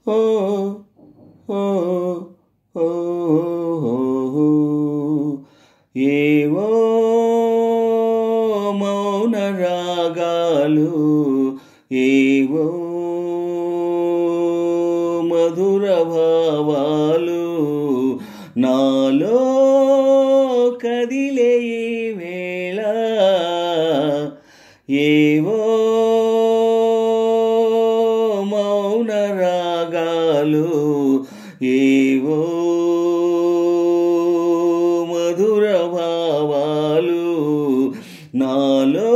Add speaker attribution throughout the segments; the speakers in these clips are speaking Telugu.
Speaker 1: ఓ ఓ ఓ ఏవో మౌన రాగాలు, ఏవో మధుర భావాలు నాలో కదిలే ఈ వేళ. ఏవో మౌన రాగాలు, ఏవో మధుర భావాలు నాలో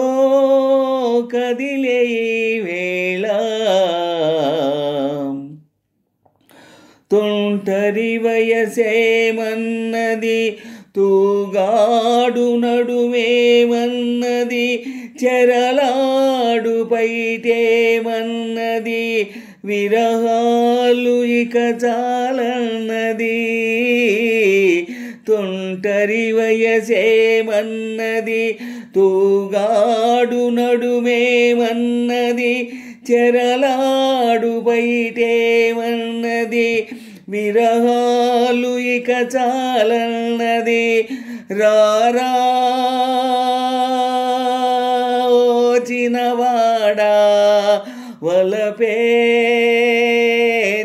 Speaker 1: కదిలే ఈ వేళ. తుంటరి వయసేమన్నది, తూగాడు నడుమేమన్నది, చెరలాడు పైటేమన్నది, విరహాలు ఇక చాలన్నది. తుంటరి వయసేమన్నది, తూగాడు నడుమేమన్నది, చెరలాడు బయటేమన్నది, విరహాలు ఇక చాలన్నది. రారా ఓ చిన్నవాడా, వలపే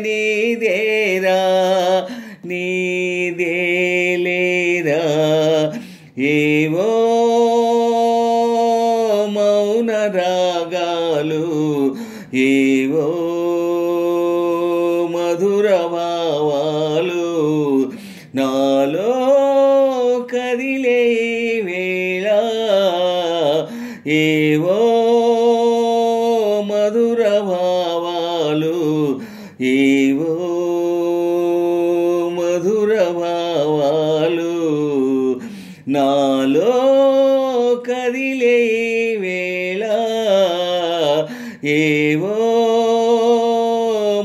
Speaker 1: నీదేరా, నీదేలేరా. ఏవో మౌన రాగాలు, ఏవో మధుర భావాలు నాలో కదిలే వేళ. ఏవో మధుర భావాలు, ఏవో మధుర భావాలు నాలో కదిలే వేళ. ఏవో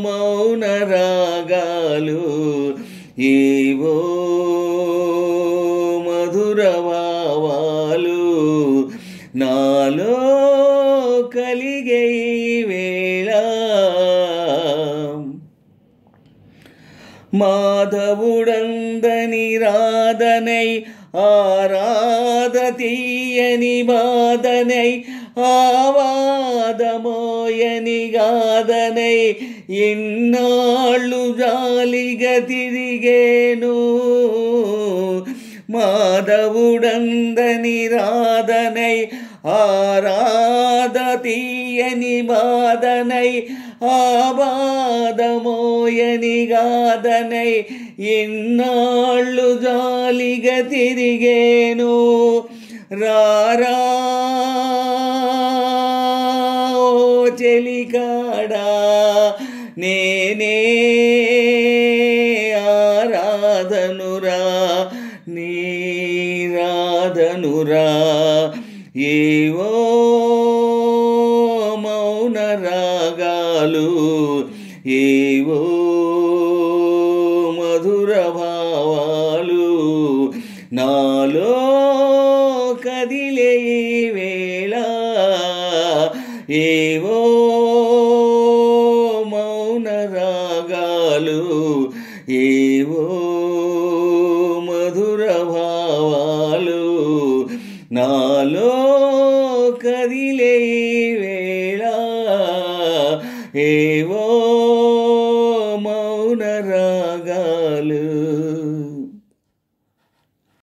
Speaker 1: మౌన రాగాలు, ఏవో మధుర భావాలు నాలో కలిగే వేళ. మాధవుడందని రాధనై, ఆరాధ తీయని బాధనై, ఆవాదమోయని గాదనై, ఇన్నాళ్ళు జాలిగా తిరిగేను. మాధవుడందని రాధనై, ఆరాధ తీయని బాధనై, ఆబాదమోయని గాదనై, ఇన్నాళ్ళు జాలిగా తిరిగేను. రారా ఓ చెలికాడా, నేనే ఆరాధనురా, నీరాధనురా. ఏవో మౌన రాగాలు, ఏవో మధుర భావాలు నాలో కదిలే వేళ. ఏవో మౌన రాగాలు, ఏవో మధుర భావాలు నాలో కదిలే వేళ. ఏవో మౌన రాగాలు.